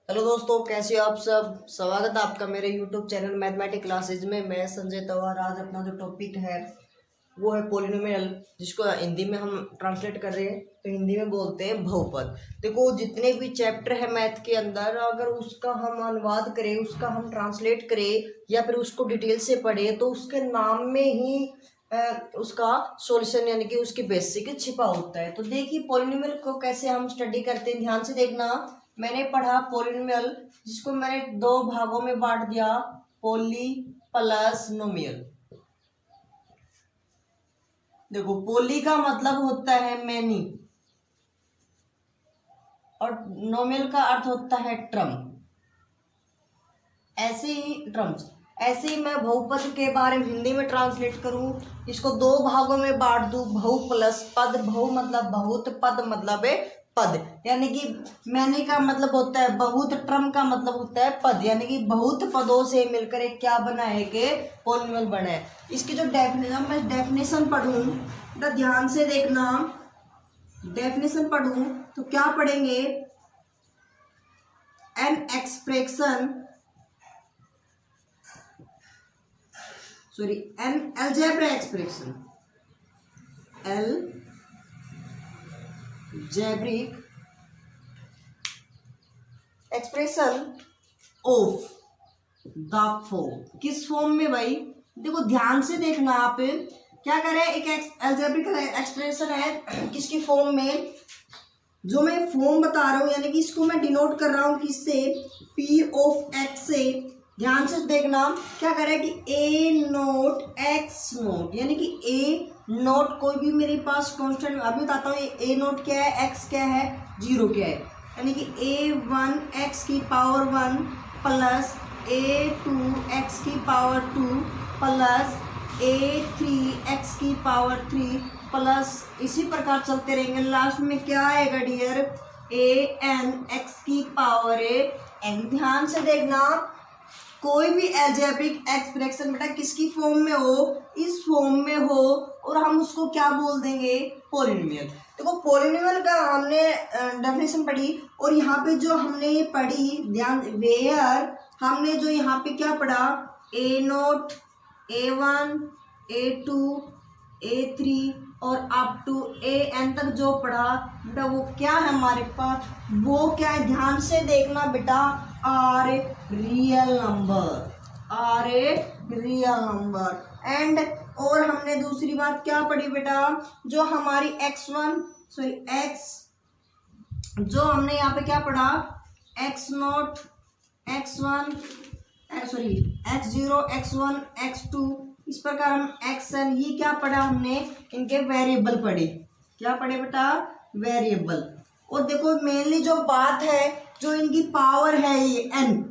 Hello दोस्तों, कैसे हो आप सब। स्वागत है आपका मेरे यूट्यूब चैनल मैथमेटिक क्लासेज में। मैं संजय तवार। आज अपना जो टॉपिक है वो है पॉलिनोमियल, जिसको हिंदी में हम ट्रांसलेट कर रहे हैं तो हिंदी में बोलते हैं बहुपद। देखो, जितने भी चैप्टर है मैथ के अंदर, अगर उसका हम अनुवाद करें, उसका हम ट्रांसलेट करें या फिर उसको डिटेल से पढ़े तो उसके नाम में ही उसका सॉल्यूशन यानी कि उसकी बेसिक छिपा होता है। तो देखिए पॉलिनोमियल को कैसे हम स्टडी करते हैं, ध्यान से देखना। मैंने पढ़ा पॉलिनोमियल, जिसको मैंने दो भागों में बांट दिया, पॉली प्लस नोमियल। देखो, पॉली का मतलब होता है मैनी और नोमियल का अर्थ होता है ट्रम। ऐसे ही ट्रम्स, ऐसे ही मैं बहुपद के बारे में हिंदी में ट्रांसलेट करूं, इसको दो भागों में बांट दूं, बहु प्लस पद। बहु मतलब बहुत, पद मतलब है पद, यानी कि मैनी का मतलब होता है बहुत, ट्रम का मतलब होता है पद, यानी कि बहुत पदों से मिलकर एक क्या बना है कि पॉलिनोमियल बना है। इसकी जो डेफिनेशन, मैं डेफिनेशन पढ़ूं तो ध्यान से देखना। डेफिनेशन पढ़ूं तो क्या पढ़ेंगे, an expression N algebraic expression, algebraic expression of the form. किस फॉर्म में भाई? देखो ध्यान से देखना, आप क्या कर रहे हैं, एक अलजेब्रिक एक्सप्रेशन है किसकी फॉर्म में, जो मैं फॉर्म बता रहा हूं, यानी कि इसको मैं डिनोट कर रहा हूं किससे, पी ऑफ एक्स से। ध्यान से देखना, क्या करें कि ए नोट एक्स नोट, यानी कि ए नोट कोई भी मेरे पास कांस्टेंट, अभी बताता हूँ ए नोट क्या है, एक्स क्या है, जीरो क्या है, यानी कि ए वन एक्स की power one plus a two x की power two plus a three x की पावर थ्री प्लस इसी प्रकार चलते रहेंगे। लास्ट में क्या आएगा डियर, ए एन एक्स की पावर एन। ध्यान से देखना, कोई भी अलजेब्रिक एक्सप्रेशन बेटा किसकी फॉर्म में हो, इस फॉर्म में हो, और हम उसको क्या बोल देंगे, पॉलिनोमियल। देखो पॉलिनोमियल का हमने डेफिनेशन पढ़ी, और यहाँ पे जो हमने पढ़ी, ध्यान, वेयर हमने जो यहाँ पे क्या पढ़ा, a naught, A one, a two, a three और अप टू ए एन तक जो पढ़ा बेटा, वो क्या है हमारे पास, वो क्या है, ध्यान से देखना बेटा, R a real number, R a real number. And और हमने दूसरी बात क्या पढ़ी बेटा, जो हमारी एक्स, जो हमने यहाँ पे क्या पढ़ा, X naught, X one, X zero, X one, X two, इस प्रकार हम एक्स एन, ये क्या पढ़ा हमने, इनके वेरिएबल पढ़े। क्या पढ़े बेटा, वेरिएबल। और देखो मेनली जो बात है, जो इनकी पावर है ये एन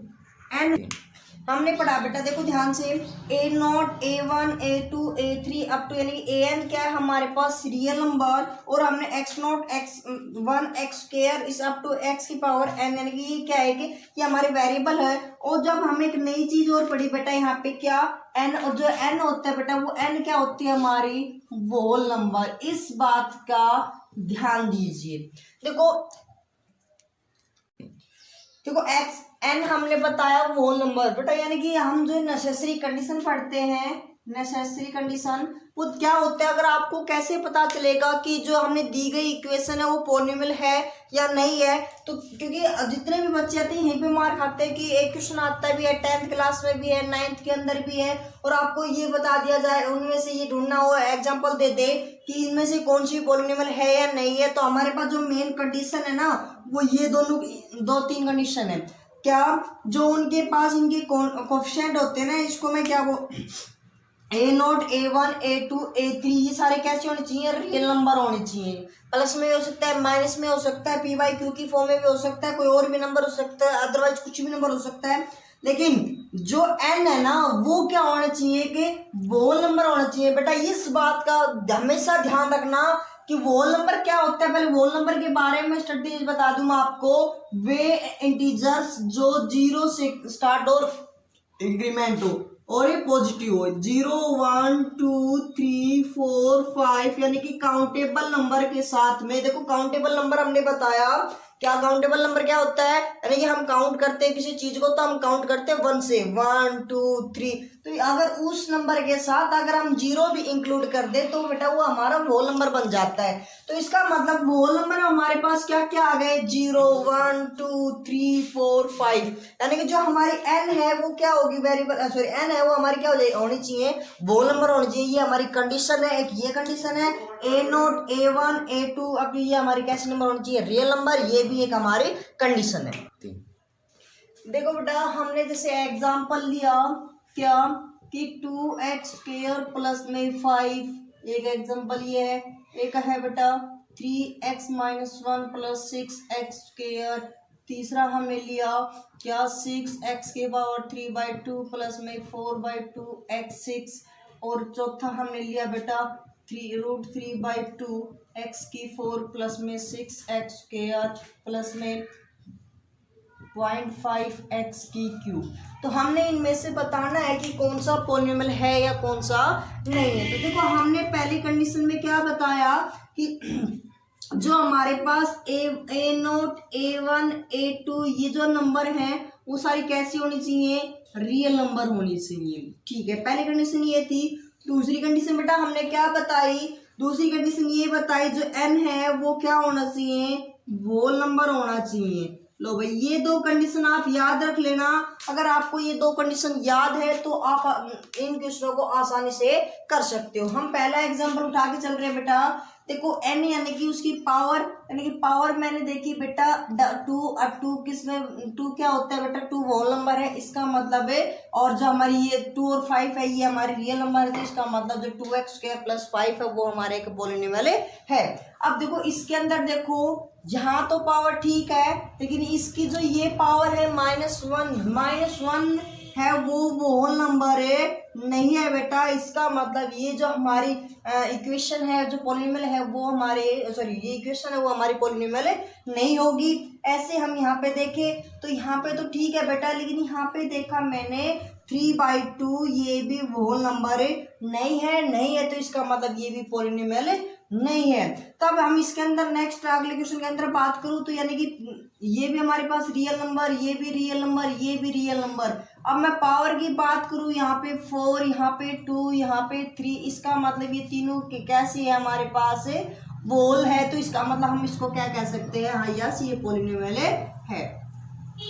हमने पढ़ा बेटा। देखो ध्यान से, a naught, a one, a two, a three up to, यानी ए एन क्या है हमारे पास, रियल नंबर, और हमने x not, x one, x square इस अप टू एक्स की पावर एन, यानी कि ये क्या है कि ये हमारे वेरिएबल है। और जब हम एक नई चीज और पढ़ी बेटा, यहाँ पे क्या, एन, और जो एन होता है बेटा, वो एन क्या होती है हमारी, होल नंबर। इस बात का ध्यान दीजिए। देखो एक्स एन हमने बताया होल नंबर बेटा, यानी कि हम जो नेसेसरी कंडीशन पढ़ते हैं, नेसेसरी कंडीशन वो क्या होता है, अगर आपको कैसे पता चलेगा कि जो हमने दी गई इक्वेशन है वो पॉलिनोमियल है या नहीं है, तो क्योंकि जितने भी बच्चे आते हैं यहीं पे मार खाते हैं कि एक क्वेश्चन आता भी है 10th क्लास में भी है, 9th के अंदर भी है, और आपको ये बता दिया जाए, उनमें से ये ढूंढना हो, एग्जाम्पल दे दे कि इनमें से कौन सी पॉलिनोमियल है या नहीं है। तो हमारे पास जो मेन कंडीशन है ना, वो ये दोनों, दो तीन कंडीशन है। क्या, जो उनके पास इनके कोएफिशिएंट होते हैं ना, इसको मैं क्या वो a naught, A one, a two, a three, ये सारे कैसे होने चाहिए, रियल नंबर होने चाहिए। प्लस में हो सकता है, माइनस में हो सकता है, पी बाई क्यू की फॉर्म में भी हो सकता है, कोई और भी नंबर हो सकता है, अदरवाइज कुछ भी नंबर हो सकता है। लेकिन जो एन है ना, वो क्या होना चाहिए कि होल नंबर होना चाहिए बेटा। इस बात का हमेशा ध्यान रखना कि होल नंबर क्या होता है। पहले होल नंबर के बारे में स्टडी बता दूं मैं आपको, वे इंटीजर्स जो जीरो से स्टार्ट और इंक्रीमेंट हो और ये पॉजिटिव हो, 0 1 2 3 4 5, यानी कि काउंटेबल नंबर के साथ में। देखो काउंटेबल नंबर हमने बताया क्या काउंटेबल नंबर क्या होता है, यानी कि हम काउंट करते हैं किसी चीज को तो हम काउंट करते हैं 1 से, 1 2 3। तो अगर उस नंबर के साथ अगर हम 0 भी इंक्लूड कर दे तो बेटा वो हमारा होल नंबर बन जाता है। तो इसका मतलब होल नंबर हमारे पास क्या क्या आ गए, 0 1 2 3 4 5, यानी कि जो हमारी n है वो क्या होगी, वेरिएबल सॉरी n है वो हमारी क्या होनी चाहिए, होल नंबर होनी चाहिए। ये हमारी कंडीशन है, एक ये कंडीशन है, A0 A1 A2। अब ये हमारी कैसे नंबर होनी चाहिए, रियल नंबर, ये भी एक हमारी कंडीशन है। देखो बेटा हमने जैसे एग्जांपल लिया क्या कि 2x² प्लस में 5, एक एग्जांपल ये है। एक है बेटा 3x - 1 प्लस 6x²। तीसरा हमने लिया क्या 6x⁴/2 प्लस में 4/2x6। और चौथा हमने लिया बेटा 3√3/2 x⁴ प्लस में 6x² प्लस में 0.5x³ तो हमने इनमें से बताना है कि कौन सा पॉलिनोमियल है या कौन सा नहीं है। तो देखो हमने पहली कंडीशन में क्या बताया कि जो हमारे पास A0 A1 A2 ये जो नंबर है वो सारी कैसी होनी चाहिए, रियल नंबर होनी चाहिए। ठीक है, पहली कंडीशन ये थी। दूसरी कंडीशन बेटा हमने क्या बताई, दूसरी कंडीशन ये बताई जो n है वो क्या होना चाहिए, होल नंबर होना चाहिए। लो भाई ये दो कंडीशन आप याद रख लेना। अगर आपको ये दो कंडीशन याद है तो आप इन क्वेश्चनों को आसानी से कर सकते हो। हम पहला एग्जांपल उठा के चल रहे हैं बेटा। देखो n यानी कि उसकी पावर, यानी कि पावर मैंने देखी बेटा 2 और 2 किसमें 2 क्या होता है बेटा, 2 होल नंबर है, इसका मतलब है। और जो हमारी ये 2 और 5 है ये हमारी रियल नंबर है, तो इसका मतलब जो 2x² प्लस 5 है वो हमारे एक पॉलिनोमियल है। अब देखो इसके अंदर देखो यहाँ तो पावर ठीक है, लेकिन इसकी जो ये पावर है -1 है वो होल नंबर है नहीं है बेटा। इसका मतलब ये जो हमारी इक्वेशन है, जो पॉलिनोमियल है वो हमारे ये इक्वेशन है वो हमारी पॉलिनोमियल नहीं होगी। ऐसे हम यहाँ पे देखें तो यहाँ पे तो ठीक है बेटा, लेकिन यहाँ पे देखा मैंने 3/2 ये भी होल नंबर नहीं है, तो इसका मतलब ये भी पॉलिनोमियल नहीं है। तब हम इसके अंदर नेक्स्ट अगले क्वेश्चन के अंदर बात करूं तो यानी कि ये भी हमारे पास रियल नंबर, ये भी रियल नंबर, ये भी रियल नंबर। अब मैं पावर की बात करूं, यहाँ पे 4, यहाँ पे 2, यहाँ पे 3, इसका मतलब ये तीनों कैसे है हमारे पास होल है, तो इसका मतलब हम इसको क्या कह सकते हैं, हाँ यस ये पॉलिनोमियल है।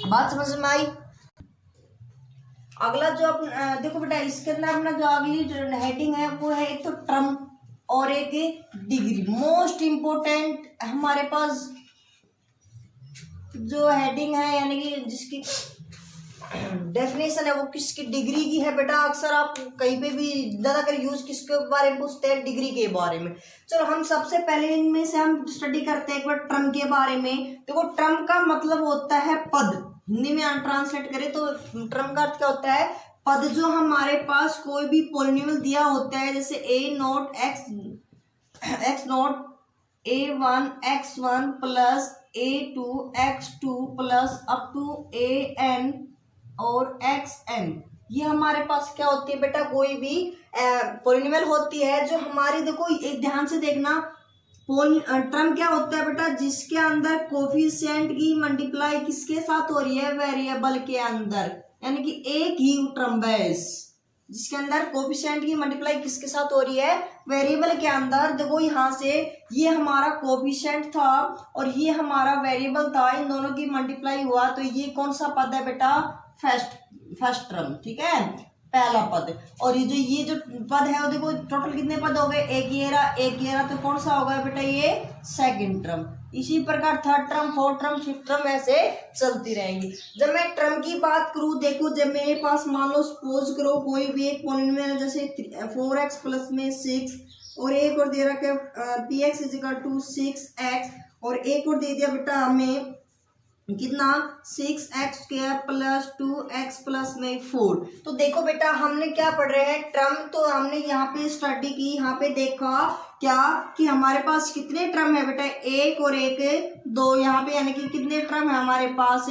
बात समझ में आई। अगला जो देखो बेटा इसके अंदर अपना जो अगली हेडिंग है वो है एक तो टर्म और एक डिग्री। मोस्ट इम्पोर्टेंट हमारे पास जो हेडिंग है यानी कि जिसकी डेफिनेशन है वो किसकी, डिग्री की है बेटा। अक्सर आप कहीं पे भी ज्यादातर यूज किसके बारे में पूछते हैं, डिग्री के बारे में। चलो हम सबसे पहले इनमें से हम स्टडी करते हैं एक बार टर्म के बारे में। देखो टर्म का मतलब होता है पद, हिंदी में ट्रांसलेट करें तो टर्म का अर्थ क्या होता है, पद। जो हमारे पास कोई भी पॉलिनोमियल दिया होता है जैसे A0 x0 A1 x1 plus A2 x2 plus up to AN और xn, ये हमारे पास क्या होती है बेटा, कोई भी पॉलिनोमियल होती है जो हमारी, देखो एक ध्यान से देखना, टर्म क्या होता है बेटा, जिसके अंदर कोफिशिएंट की मल्टीप्लाई किसके साथ हो रही है, वेरिएबल के अंदर, यानी कि एक ही टर्म बेस जिसके अंदर कोफिशिएंट की मल्टीप्लाई किसके साथ हो रही है, वेरिएबल के अंदर। देखो यहाँ से ये हमारा कोफिशिएंट था और ये हमारा वेरिएबल था, इन दोनों की मल्टीप्लाई हुआ तो ये कौन सा पद है बेटा, फर्स्ट टर्म, ठीक है, पहला पद। और ये जो पद है वो देखो टोटल कितने पद हो गए, एक ये रहा, तो कौन सा होगा बेटा, ये सेकंड टर्म। इसी प्रकार third term, fourth term, fifth term ऐसे चलती रहेंगी। जब मैं टर्म की बात करूं, देखो जब मेरे पास मान लो सपोज करो कोई भी एक पॉलिनोमियल जैसे 4x प्लस में 6 और एक और दे रखा है px = 6x और एक और दे दिया बेटा हमें कितना 6x² प्लस 2x प्लस में 4। तो देखो बेटा हमने क्या पढ़ रहे हैं, टर्म तो हमने यहाँ पे स्टडी की, यहाँ पे देखा क्या कि हमारे पास कितने टर्म है बेटा, एक और एक 2, यहाँ पे यानी कि कितने टर्म है हमारे पास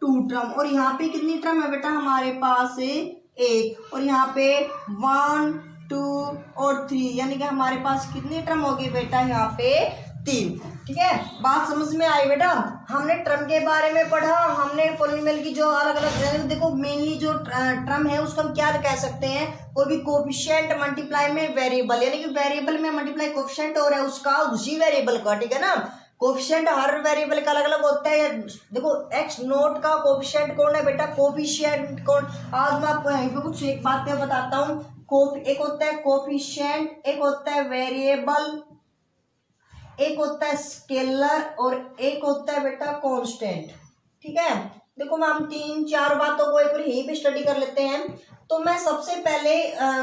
2 टर्म, और यहाँ पे कितनी टर्म है बेटा हमारे पास 1, और यहाँ पे 1 2 और 3, यानी कि हमारे पास कितनी टर्म होगी बेटा यहाँ पे 3। ठीक है, बात समझ में आई बेटा? हमने टर्म के बारे में पढ़ा, हमने पॉलिनोमियल की जो अलग अलग, देखो मेनली जो टर्म है उसको हम क्या कह सकते हैं, कोई भी कोफिशिएंट मल्टीप्लाई में वेरिएबल, यानी कि वेरिएबल में मल्टीप्लाई कोफिशिएंट हो रहा है उसका उसी वेरिएबल का, ठीक है ना। कोफिशिएंट हर वेरिएबल का अलग अलग होता है। देखो एक्स नोट का कोफिशिएंट कौन है बेटा, कोफिशिएंट कौन, आज मैं आपको यहीं पे कुछ एक बातें बताता हूँ। एक होता है कोफिशिएंट, एक होता है वेरिएबल, एक होता है स्केलर और एक होता है बेटा कांस्टेंट, ठीक है। देखो मैं हम 3-4 बातों को एक बार यहीं पे स्टडी कर लेते हैं। तो मैं सबसे पहले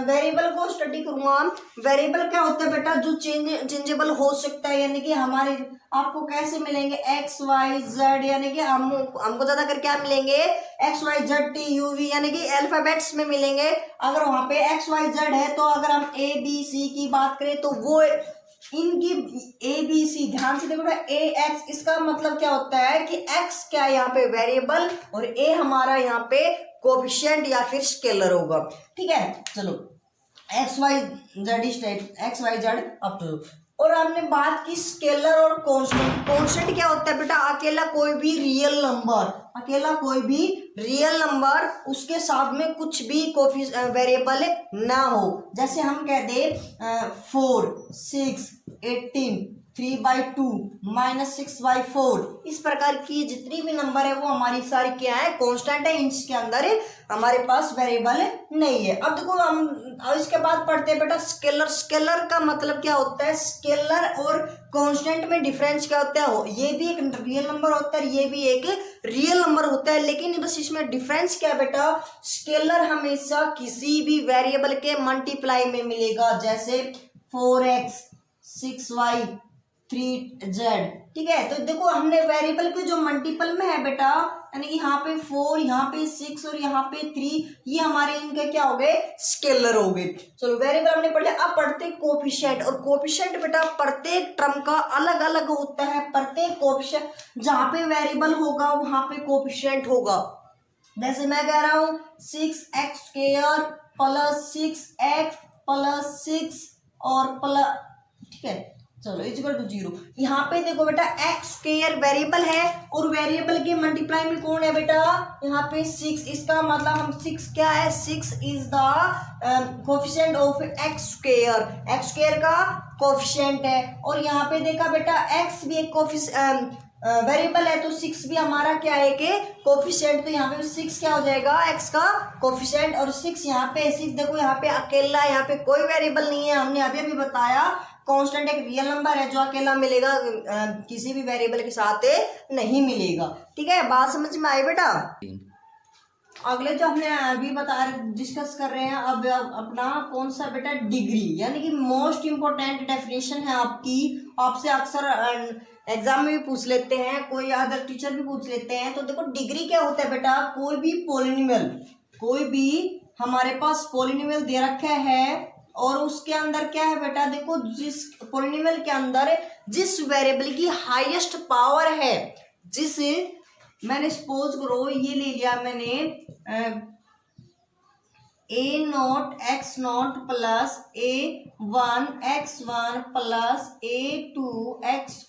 वेरिएबल को स्टडी करूंगा। वेरिएबल क्या होता है बेटा, जो चेंजेबल हो सकता है, यानी कि हमारे आपको कैसे मिलेंगे एक्स वाई जेड, यानी कि हमको ज्यादा कर क्या मिलेंगे, X Y Z T U V, यानी कि अल्फाबेट्स में मिलेंगे। अगर वहां पे एक्स वाई जेड है तो अगर हम ए बी सी की बात करें तो वो इनकी ए बी सी, ध्यान से देखो ए एक्स, इसका मतलब क्या होता है कि एक्स क्या है यहाँ पे वेरिएबल और ए हमारा यहाँ पे कोफिशिएंट या फिर स्केलर होगा, ठीक है। चलो X Y Z is X Y Z up to. और हमने बात की स्केलर और कांस्टेंट। कांस्टेंट क्या होता है बेटा, अकेला कोई भी रियल नंबर, अकेला कोई भी रियल नंबर उसके साथ में कुछ भी वेरिएबल ना हो। जैसे हम कह दे 4 6 18 3/2 -6/4, इस प्रकार की जितनी भी नंबर है वो हमारी सारी क्या है, कांस्टेंट है, इसके अंदर हमारे पास वेरिएबल नहीं है। अब देखो हम इसके बाद पढ़ते हैं बेटा स्केलर। स्केलर का मतलब क्या होता है, स्केलर और कांस्टेंट में डिफरेंस क्या होता है, ये भी एक रियल नंबर होता है, ये भी एक रियल नंबर होता है, लेकिन बस इसमें डिफरेंस क्या है बेटा, स्केलर हमेशा किसी भी वेरिएबल के मल्टीप्लाई में मिलेगा, जैसे 4x 6y 3z, ठीक है। तो देखो हमने वेरिएबल के जो मल्टीपल में है बेटा, यानी कि यहाँ पे 4, यहाँ पे 6 और यहाँ पे 3, ये हमारे इनके क्या हो गए, स्केलर हो गए। चलो वेरिएबल हमने पढ़ लिया। अब पढ़ते कोफिशिएंट। और कोफिशिएंट बेटा प्रत्येक टर्म का अलग अलग होता है। प्रत्येक कोफिशिएंट, जहाँ पे वेरिएबल होगा वहां पे कोफिशिएंट होगा। जैसे मैं कह रहा हूँ 6x² + 6x + 6 और प्लस, ठीक है। चलो इक्वल टू 0। यहाँ पे देखो बेटा x² वेरिएबल है और वेरिएबल के मल्टीप्लाई में कौन है बेटा, यहाँ पे 6, इसका मतलब हम 6 क्या है, 6 is the coefficient of x², x² का कोफिशिएंट है। और यहाँ पे देखा बेटा x भी एक वेरिएबल है तो 6 भी हमारा क्या है कि कोफिशिएंट, तो यहाँ पे 6 क्या हो जाएगा, x का कोफिशिएंट। और 6 यहाँ पे 6 देखो यहाँ पे अकेला, यहाँ पे कोई वेरिएबल नहीं है। हमने अभी बताया कांस्टेंट एक रियल नंबर है जो अकेला मिलेगा, किसी भी वेरिएबल के साथ नहीं मिलेगा, ठीक है। बात समझ में आई बेटा? अगले जो हमने अभी डिस्कस कर रहे हैं अब अपना कौन सा बेटा, डिग्री, यानी कि मोस्ट इंपोर्टेंट डेफिनेशन है आपकी, आपसे अक्सर एग्जाम में भी पूछ लेते हैं, कोई अदर टीचर भी पूछ लेते हैं। तो देखो डिग्री क्या होता है बेटा, कोई भी पॉलिनोमियल, कोई भी हमारे पास पॉलिनोमियल दे रखा है और उसके अंदर क्या है बेटा, देखो जिस पॉलिनोमियल के अंदर जिस वेरिएबल की हाईएस्ट पावर है, जिस मैंने सपोज करो ये ले लिया मैंने a0 x0 + a1 x1 + a2 x²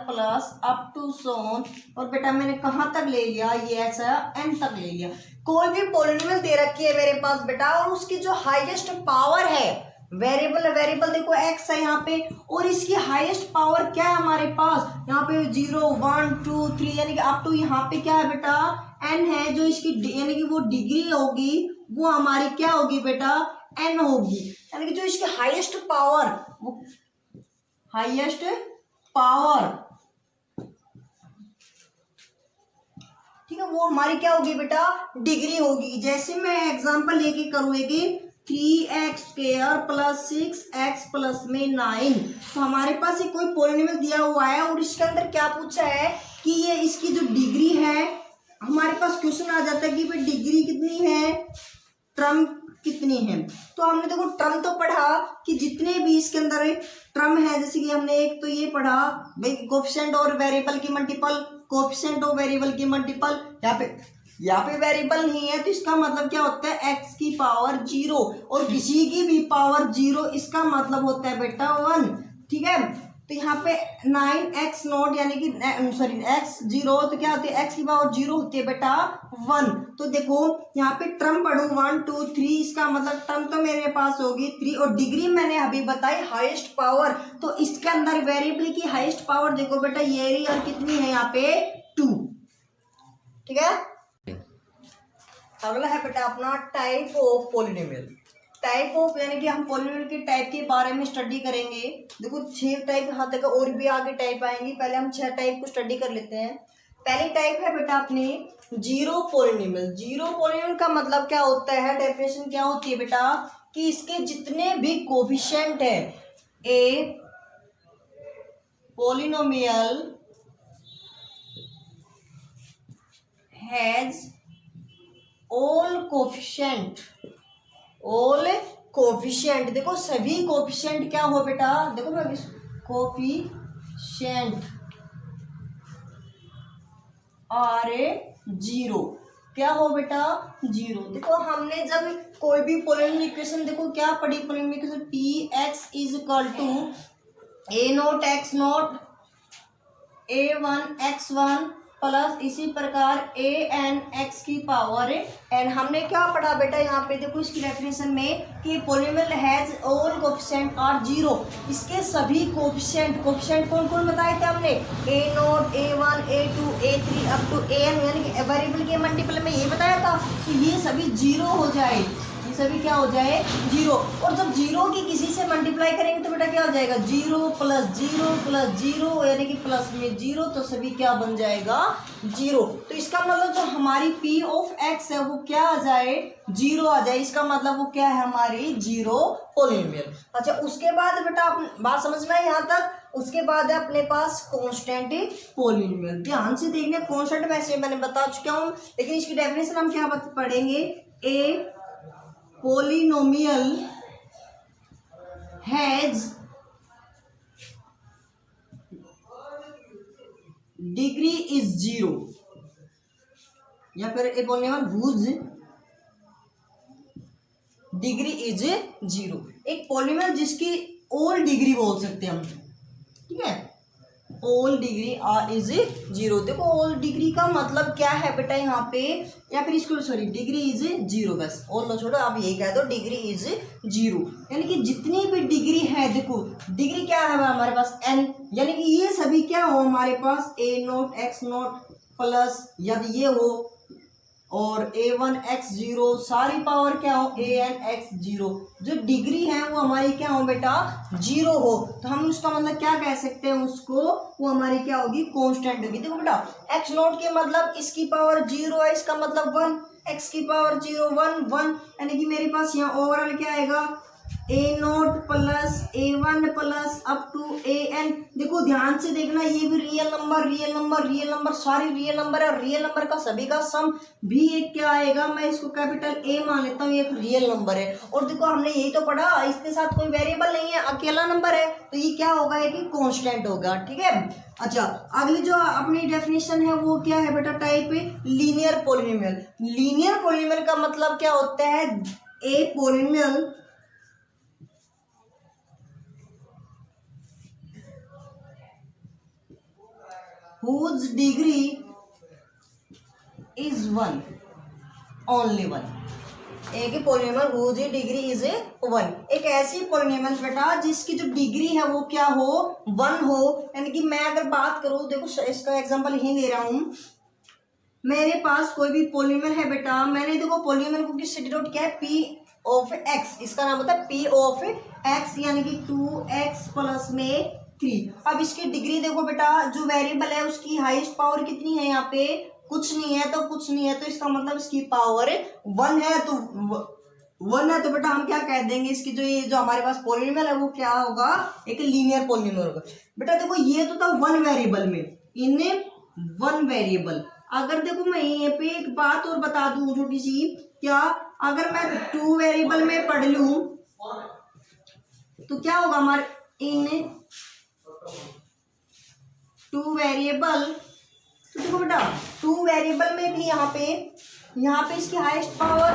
+ up to सोन। और बेटा मैंने कहाँ तक ले लिया, ये ऐसा n तक ले लिया। कोई भी पॉलिनोमियल दे रखी है मेरे पास बेटा और उसकी जो हाईएस्ट पावर है, वेरिएबल देखो x है यहाँ पे, और इसकी हाईएस्ट पावर क्या है हमारे पास, यहाँ पे 0 1 2 3, यानी कि अप टू यहाँ पे क्या है बेटा n है, जो इसकी यानी कि वो डिग्री होगी वो हमारी क्या होगी बेटा, n होगी। यानी कि जो इसकी हाईएस्ट पावर, वो हाईएस्ट पावर, ठीक है, वो हमारी क्या होगी बेटा, डिग्री होगी। जैसे मैं एग्जांपल लेके करूँगी 3x² + 6x + 9, तो हमारे पास ये कोई पॉलिनोमियल दिया हुआ है और इसके अंदर क्या पूछा है कि ये इसकी जो डिग्री है, हमारे पास क्वेश्चन आ जाता है कि भाई डिग्री कितनी है, टर्म कितनी है। तो हमने देखो टर्म तो पढ़ा कि जितने भी इसके अंदर टर्म है, जैसे कि हमने एक तो ये पढ़ा भाई कोफिशिएंट और वेरिएबल की मल्टीपल, कोफिशिएंट और वेरिएबल की मल्टीपल, यहाँ पे वेरिएबल नहीं है तो इसका मतलब क्या होता है, x की पावर 0 और किसी की भी पावर 0, इसका मतलब होता है बेटा 1, ठीक है। तो यहाँ पे 9x0 यानी कि सॉरी x0, तो क्या होती है x की पावर 0 होती है बेटा 1। तो देखो यहाँ पे टर्म पढ़ू 1 2 3, इसका मतलब टर्म तो मेरे पास होगी 3, और डिग्री मैंने अभी बताई हाईएस्ट पावर, तो इसके अंदर वेरिएबल की हाईएस्ट पावर देखो बेटा ये रही, और कितनी है यहाँ पे 2। ठीक है, अगला है बेटा अपना type of polynomial. Type of यानी कि हम पॉलिनोमियल के टाइप के बारे में स्टडी करेंगे। देखो 6 टाइप यहाँ तक, और भी आगे टाइप आएंगे, पहले हम 6 टाइप को स्टडी कर लेते हैं। पहली टाइप है बेटा अपनी जीरो पॉलिनोमियल। जीरो पॉलिनोमियल का मतलब क्या होता है, डेफिनेशन क्या होती है बेटा, कि इसके जितने भी कोफिशिएंट है, a polynomial has all coefficient, all coefficient, देखो सभी कोफिशिएंट क्या हो बेटा, देखो मैं कोफिशिएंट आर जीरो, क्या हो बेटा 0। देखो हमने जब कोई भी पॉलिनोमियल इक्वेशन देखो क्या पढ़ी, polynomial equation P X is equal to A naught x naught A one X one plus इसी प्रकार ए एन एक्स की पावर एन। हमने क्या पढ़ा बेटा यहाँ पे देखो इसकी डेफिनेशन में कि polynomial has all coefficient are zero, इसके सभी कोफिशिएंट, कोफिशिएंट कौन कौन बताए थे हमने, a naught A one a two a three up to a n, यानी कि वेरिएबल के मल्टीपल में ये बताया था कि ये सभी जीरो हो जाए, ये सभी क्या हो जाए 0। और जब 0 की किसी से मल्टीप्लाई करेंगे तो बेटा क्या हो जाएगा 0 प्लस 0 प्लस 0, यानी कि प्लस में 0, तो सभी क्या बन जाएगा 0। तो इसका मतलब जो हमारी p ऑफ x है वो क्या आ जाए 0 आ जाए, इसका मतलब वो क्या है हमारी जीरो पॉलिनोमियल। अच्छा उसके बाद बेटा बात समझ में यहाँ तक, उसके बाद है अपने पास कांस्टेंट पॉलिनोमियल। ध्यान से देखना, कांस्टेंट वैसे मैंने बता चुका हूँ, लेकिन इसकी डेफिनेशन हम क्या पढ़ेंगे, ए polynomial has degree is 0, या फिर ए polynomial whose डिग्री इज 0, एक पॉलिनोमियल जिसकी ऑल डिग्री बोल सकते हैं हम, ठीक है, ऑल डिग्री आर इज 0। देखो ऑल डिग्री का मतलब क्या है बेटा यहाँ पे, या फिर इसको सॉरी डिग्री इज 0, बस ऑल नो छोड़ो, आप यही कह दो डिग्री इज 0, यानी कि जितनी भी डिग्री है, देखो डिग्री क्या है हमारे पास n, यानी कि ये सभी क्या हो हमारे पास ए नोट एक्स नोट प्लस यदि ये हो और a1 x0 सारी पावर क्या हो an x0, जो डिग्री है वो हमारी क्या हो बेटा 0 हो, तो हम उसका मतलब क्या कह सकते हैं उसको, वो हमारी क्या होगी कांस्टेंट होगी। देखो बेटा x नोट के मतलब इसकी पावर 0 है, इसका मतलब 1, x की पावर 0 1 1, यानी कि मेरे पास यहाँ ओवरऑल क्या आएगा a naught plus a one plus up to a n. देखो ध्यान से देखना, ये भी real number real number real number सारी रियल नंबर है, और रियल नंबर का सभी का सम भी एक क्या आएगा, मैं इसको कैपिटल ए मान लेता हूँ, ये एक रियल नंबर है। और देखो हमने यही तो पढ़ा, इसके साथ कोई वेरिएबल नहीं है, अकेला नंबर है, तो ये क्या होगा कि कांस्टेंट होगा, ठीक है। अच्छा अगली जो अपनी डेफिनेशन है वो क्या है बेटा, type linear polynomial. Linear polynomial का मतलब क्या होता है, a polynomial whose degree is 1, only 1। एक पॉलिनोमियल whose degree is 1, एक ऐसी पॉलिनोमियल बेटा जिसकी जो डिग्री है वो क्या हो 1 हो, यानी कि मैं अगर बात करूँ, देखो इसका एग्जांपल ही ले रहा हूँ, मेरे पास कोई भी पॉलिनोमियल है बेटा, मैंने देखो पॉलिनोमियल को किससे डिनोट किया है, p ऑफ x, इसका नाम होता है p ऑफ x, यानी कि 2x प्लस में 3। अब इसकी डिग्री देखो बेटा, जो वेरिएबल है उसकी हाईएस्ट पावर कितनी है, यहाँ पे कुछ नहीं है, तो कुछ नहीं है, तो इसका मतलब इसकी पावर 1 है, तो 1 है, तो बेटा हम क्या कह देंगे, इसकी जो ये जो हमारे पास पॉलिनोमियल है वो क्या होगा, एक लीनियर पॉलिनोमियल होगा। बेटा देखो ये तो था 1 वेरिएबल में, इन 1 वेरिएबल। अगर देखो मैं यहाँ पे एक बात और बता दूं छोटी सी, क्या अगर मैं 2 वेरिएबल में पढ़ लूं तो क्या होगा हमारे, इन 2 वेरिएबल, तो देखो बेटा 2 वेरिएबल में भी यहाँ पे इसकी हाईएस्ट पावर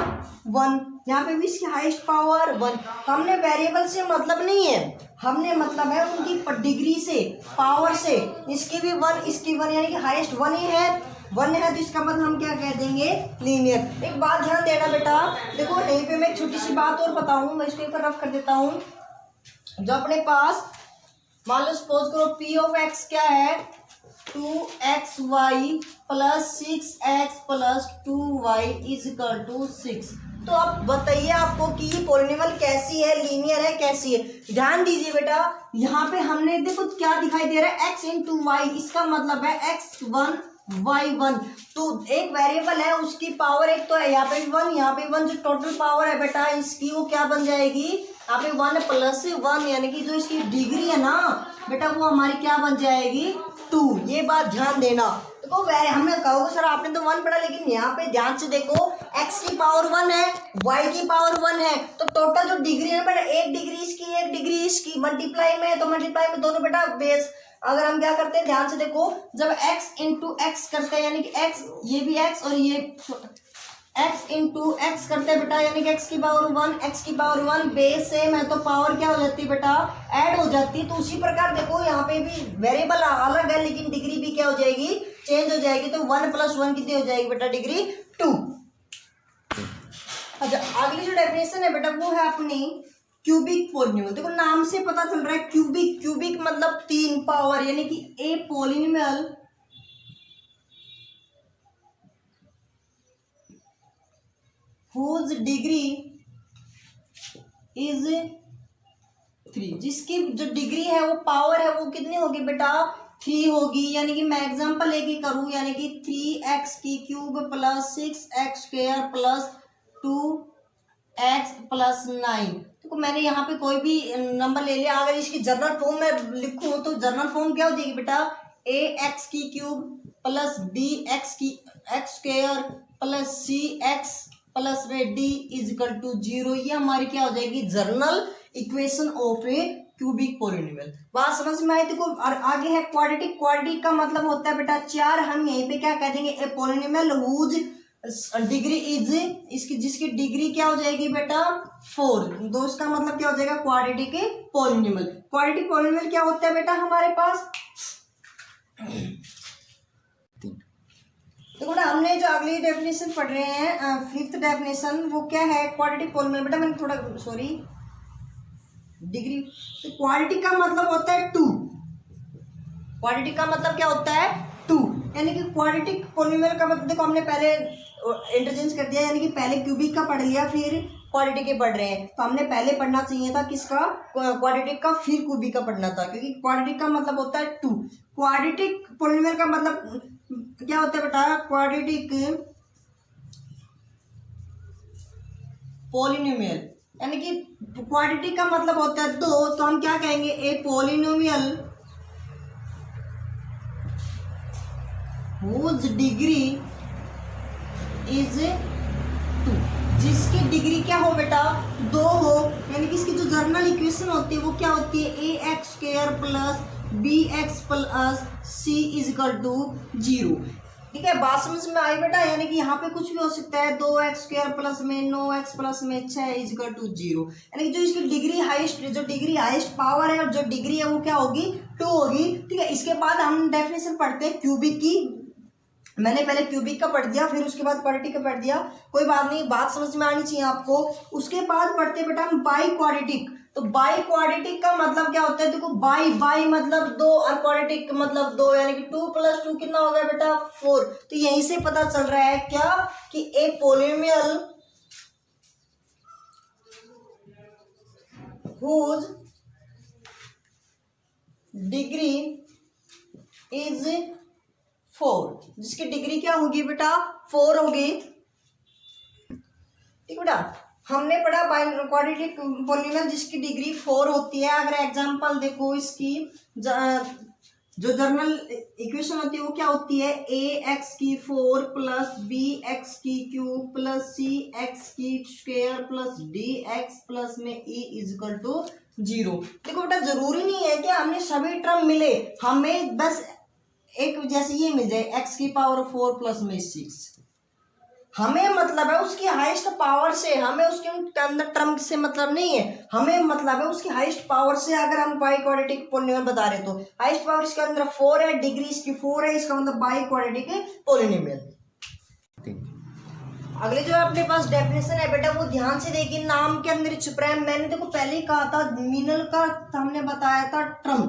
1, यहाँ पे भी इसकी हाईएस्ट पावर 1। हमने वेरिएबल से मतलब नहीं है, हमने मतलब है उनकी डिग्री से, पावर से, इसकी भी वन, इसकी वन, यानी कि हाईएस्ट वन ही है, वन है, तो इसका मतलब हम क्या कह देंगे, लीनियर। एक बात ध्यान देना बेटा, देखो यहीं पे मैं एक छोटी सी बात और बताऊं, मैं इसको एक बार रफ कर देता हूं। जो अपने पास मान लो सपोज करो पी ऑफ एक्स क्या है, 2xy plus 6x plus 2y is equal to 6। तो अब बताइए आपको कि ये पॉलिनॉमियल कैसी है, लीनियर है, कैसी है। ध्यान दीजिए बेटा, यहाँ पे हमने देखो क्या दिखाई दे रहा है, x इंटू वाई, इसका मतलब है x1 y1। तो एक वेरिएबल है, उसकी पावर एक तो है, यहाँ पे 1, यहाँ पे 1, जो टोटल पावर है बेटा इसकी वो क्या बन जाएगी, यहाँ पे 1 प्लस 1, यानी कि जो इसकी डिग्री है ना बेटा वो हमारी क्या बन जाएगी, 2। ये बात ध्यान देना। देखो हमने कहोगे सर आपने तो 1 पढ़ा, लेकिन यहाँ पे ध्यान से देखो, x की पावर 1 है, y की पावर 1 है, तो टोटल जो डिग्री है बेटा, एक डिग्री इसकी, एक डिग्री इसकी, मल्टीप्लाई में, तो मल्टीप्लाई में दोनों बेटा बेस। अगर हम क्या करते हैं, ध्यान से देखो, जब x इंटू एक्स करते हैं, यानी कि x, ये भी x और ये x इंटू एक्स करते हैं बेटा, यानी कि x की पावर 1, x की पावर 1, बेस सेम है तो पावर क्या हो जाती है बेटा, ऐड हो जाती है। तो उसी प्रकार देखो यहाँ पे भी वेरिएबल अलग है, लेकिन डिग्री भी क्या हो जाएगी, चेंज हो जाएगी। तो 1 प्लस 1 कितनी हो जाएगी बेटा, डिग्री 2। अच्छा, अगली जो डेफिनेशन है बेटा वो है अपनी क्यूबिक पॉलिनॉमियल। देखो नाम से पता चल रहा है क्यूबिक, क्यूबिक मतलब 3 पावर, यानी कि ए पॉलिनॉमियल whose डिग्री इज 3, जिसकी जो डिग्री है वो पावर है वो कितनी होगी बेटा, 3 होगी। यानी कि मैं एग्जांपल लेके करूं, यानी कि 3x की cube plus 6x square plus 2x plus 9। तो मैंने यहाँ पे कोई भी नंबर ले लिया, अगर इसकी जनरल फॉर्म में लिखूं तो जनरल फॉर्म क्या हो जाएगी बेटा, ax की क्यूब प्लस bx की x square plus cx plus में d इज इक्वल टू 0। ये हमारी क्या हो जाएगी, general equation of A cubic polynomial. बात समझ में आई। देखो और आगे है क्वाड्रेटिक। क्वाड्रेटिक का मतलब होता है बेटा 4। हम यहीं पे क्या कह देंगे, ए पॉलिनॉमियल हुज डिग्री इज, इसकी जिसकी डिग्री क्या हो जाएगी बेटा 4। तो इसका मतलब क्या हो जाएगा, क्वाड्रेटिक पॉलिनॉमियल। क्वाड्रेटिक पॉलिनॉमियल क्या होता है बेटा हमारे पास, देखो ना हमने जो अगली डेफिनेशन पढ़ रहे हैं, 5th डेफिनेशन, वो क्या है, क्वाड्रेटिक पॉलिनॉमियल। बेटा मैंने थोड़ा सॉरी डिग्री, तो क्वाड्रेटिक का मतलब होता है 2। क्वाड्रेटिक का मतलब क्या होता है 2, यानी कि क्वाड्रेटिक पॉलिनॉमियल का मतलब देखो हमने पहले इंटरचेंज कर दिया, यानी कि पहले क्यूबिक का पढ़ लिया फिर क्वाड्रेटिक के पढ़ रहे हैं। तो हमने पहले पढ़ना चाहिए था किसका, क्वाड्रेटिक का, फिर क्यूबिक का पढ़ना था, क्योंकि क्वाड्रेटिक का मतलब होता है 2। क्वाड्रेटिक पॉलिनॉमियल का मतलब क्या होता है बेटा, क्वाड्रेटिक पॉलिनॉमियल, यानी कि क्वाड्रेटिक का मतलब होता है 2, तो हम क्या कहेंगे, ए पॉलिनॉमियल whose डिग्री इज 2, जिसकी डिग्री क्या हो बेटा 2 हो, यानी कि इसकी जो जर्नल इक्वेशन होती है वो क्या होती है, a x square plus b x plus c is equal to 0। ठीक है, बात समझ में आई बेटा। यानी कि यहाँ पे कुछ भी हो सकता है, 2x स्क्वायर प्लस में 9x प्लस में 6 इज इक्वल टू 0। यानी कि जो इसकी डिग्री हाईएस्ट, जो डिग्री हाईएस्ट पावर है और जो डिग्री है वो क्या होगी, 2 होगी। ठीक है, इसके बाद हम डेफिनेशन पढ़ते हैं क्यूबिक की। मैंने पहले क्यूबिक का पढ़ दिया, फिर उसके बाद क्वाड्रेटिक का पढ़ दिया, कोई बात नहीं, बात समझ में आनी चाहिए आपको। उसके बाद पढ़ते बेटा हम बाई क्वाड्रेटिक। तो बाई क्वाड्रेटिक का मतलब क्या होता है, देखो बाई, बाई मतलब 2 और क्वाड्रेटिक मतलब 2, यानी कि 2 प्लस 2 कितना हो गया बेटा 4। तो यहीं से पता चल रहा है क्या कि ए पॉलिनॉमियल whose डिग्री इज 4, जिसकी डिग्री क्या होगी बेटा 4 होगी। ठीक बेटा, हमने पढ़ा क्वाड्रेटिक पॉलिनॉमियल जिसकी डिग्री 4 होती है। अगर एग्जांपल देखो इसकी जो जर्नल इक्वेशन होती है वो क्या होती है, ए एक्स की 4 प्लस बी एक्स की क्यूब प्लस सी एक्स की square plus D x plus में ई इज इक्वल टू 0। देखो बेटा जरूरी नहीं है कि हमें सभी टर्म मिले, हमें बस एक जैसे ये मिल जाए, एक्स की पावर 4 प्लस में 6, हमें मतलब है उसकी हाईएस्ट पावर से, हमें उसके अंदर टर्म से मतलब नहीं है, हमें मतलब है उसकी हाईएस्ट पावर से। अगर हम बाई क्वाड्रेटिक पोलिनोमियल बता रहे तो हाईएस्ट पावर इसके अंदर 4 है, डिग्री इसकी 4 है, इसका मतलब बाई क्वाड्रेटिक पोलिनोमियल। अगले जो अपने पास डेफिनेशन है बेटा वो ध्यान से देखिए, नाम के अंदर छुप रहा है। मैंने देखो पहले ही कहा था मिनल का हमने बताया था टर्म,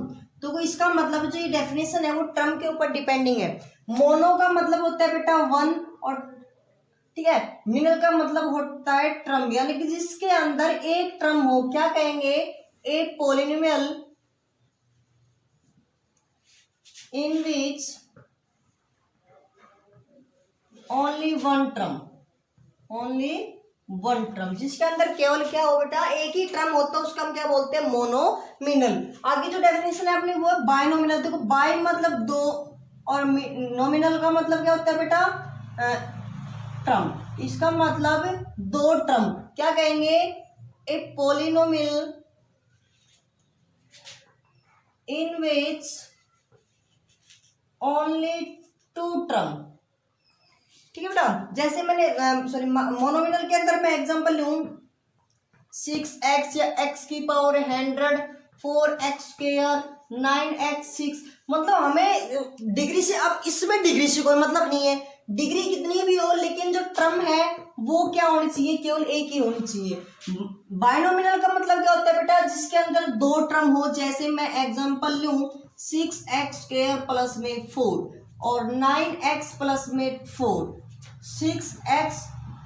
तो इसका मतलब जो ये डेफिनेशन है वो टर्म के ऊपर डिपेंडिंग है। मोनो का मतलब होता है बेटा वन, और ठीक है, मिनल का मतलब होता है ट्रम, यानी कि जिसके अंदर एक ट्रम हो, क्या कहेंगे, a polynomial in which only one term, only one term, जिसके अंदर केवल क्या हो बेटा, एक ही ट्रम होता है, उसका हम क्या बोलते हैं, मोनोमिनल। आगे जो डेफिनेशन है अपनी वो है बायनोमिनल। देखो बाय मतलब दो, और नोमिनल का मतलब क्या होता है बेटा, ट्रम, इसका मतलब दो ट्रम, क्या कहेंगे, a polynomial in which only two term. ठीक है बेटा, जैसे मैंने सॉरी मोनोमिनल के अंदर मैं एग्जांपल लूं 6x या x की पावर 100, 4x स्क्वायर, 9x6, मतलब हमें डिग्री से, अब इसमें डिग्री से कोई मतलब नहीं है, डिग्री कितनी भी हो लेकिन जो टर्म है वो क्या होनी चाहिए, केवल एक ही होनी चाहिए। बायनोमिनल का मतलब क्या होता है बेटा, जिसके अंदर दो टर्म हो, जैसे मैं एग्जांपल लूं 6x स्क्वायर प्लस में 4 और 9x प्लस में 4, 6x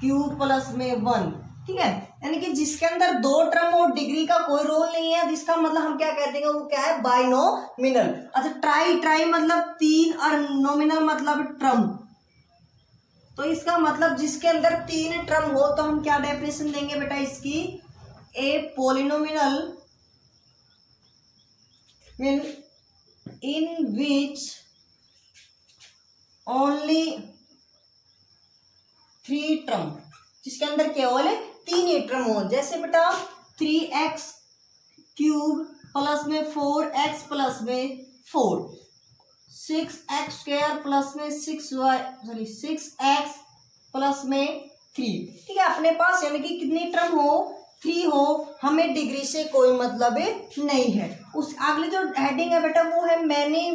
क्यूब प्लस में 1, ठीक है, यानी कि जिसके अंदर दो टर्म और डिग्री का कोई रोल नहीं है, जिसका मतलब हम क्या कहते हैं, वो क्या है, बाइनोमिनल। अच्छा ट्राई मतलब तीन, और नोमिनल मतलब ट्रम, तो इसका मतलब जिसके अंदर तीन टर्म हो तो हम क्या डेफिनेशन देंगे बेटा इसकी, ए पोलिनोमिनल इन विच ओनली थ्री टर्म, जिसके अंदर केवल तीन ही टर्म हो, जैसे बेटा 3x क्यूब प्लस में 4x प्लस में 4, 6x स्क्वायर प्लस में 6x प्लस में 3, ठीक है, अपने पास यानी कि कितनी टर्म हो, 3 हो, हमें डिग्री से कोई मतलब नहीं है। उस अगले जो हेडिंग है बेटा वो है मैनी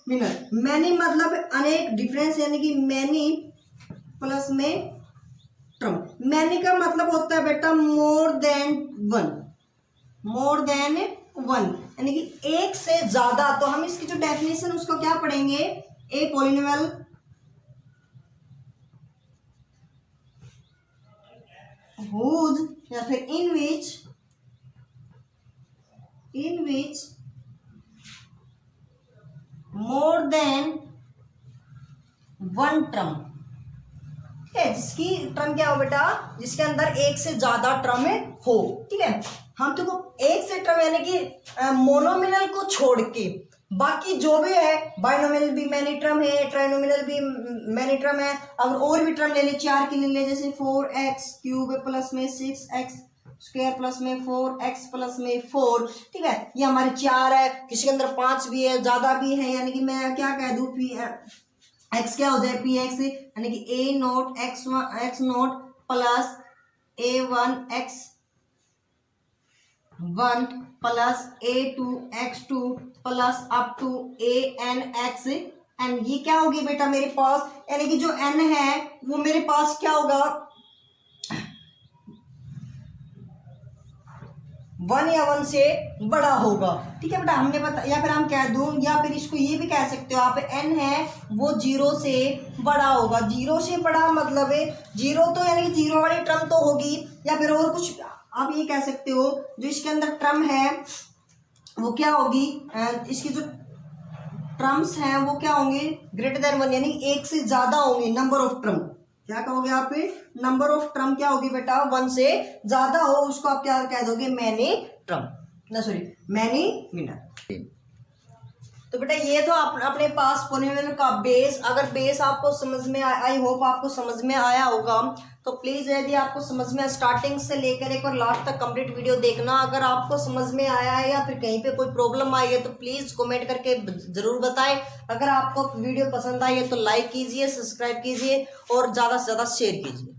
मिनल। मैनी मतलब अनेक, डिफरेंस यानी कि मैनी प्लस में ट्रम। मैनी का मतलब होता है बेटा more than one, more than one, यानी कि एक से ज्यादा। तो हम इसकी जो डेफिनेशन उसको क्या पढ़ेंगे, ए पॉलिनोमियल हुज या फिर इन विच मोर देन वन ट्रम, है, जिसकी टर्म क्या हो बेटा, जिसके अंदर एक से ज्यादा टर्म हो, ठीक है। हम तो एक से टर्म यानी कि मोनोमिनल को छोड़ के बाकी जो भी है, बाइनोमिनल भी मैनी टर्म है, ट्राइनोमिनल भी मैनी टर्म है, अगर और भी टर्म ले ले, चार की ले ले, जैसे 4x क्यूब प्लस में 6x स्क्वायर प्लस में 4x प्लस में 4, ठीक है, ये हमारे चार है, किसी के अंदर 5 भी है, ज्यादा भी है, यानी कि मैं क्या कह दूं, x क्या हो जाए पी एक्स, यानी कि a naught x naught plus a1 x1 plus a2 x2 plus up to an x n। ये क्या होगी बेटा मेरे पास, यानी कि जो n है वो मेरे पास क्या होगा, 1 या 1 से बड़ा होगा, ठीक है बेटा, हमने पता, या फिर हम कह दूं, या फिर इसको ये भी कह सकते हो आप, n है वो 0 से बड़ा होगा। 0 से बड़ा मतलब है 0 तो यानी कि 0 वाली टर्म तो होगी, या फिर और कुछ आप ये कह सकते हो, जो इसके अंदर टर्म है वो क्या होगी, इसकी जो टर्म्स हैं वो क्या होंगे, ग्रेटर देन 1, यानी एक से ज्यादा होंगे, नंबर ऑफ टर्म, क्या कहोगे आप, नंबर ऑफ टर्म क्या होगी बेटा, 1 से ज्यादा हो, उसको आप क्या कह दोगे, मैनी टर्म, ना सॉरी मैनी मिनल। तो बेटा ये तो अपने पास पोलिनोमियल का बेस। अगर बेस आपको समझ में आई होप आपको समझ में आया होगा। तो प्लीज यदि आपको समझ में स्टार्टिंग से लेकर एक और लास्ट तक कंप्लीट वीडियो देखना। अगर आपको समझ में आया है या फिर कहीं पे कोई प्रॉब्लम आई है तो प्लीज कमेंट करके जरूर बताएं। अगर आपको वीडियो पसंद आई है तो लाइक कीजिए, सब्सक्राइब कीजिए और ज्यादा से ज्यादा शेयर कीजिए।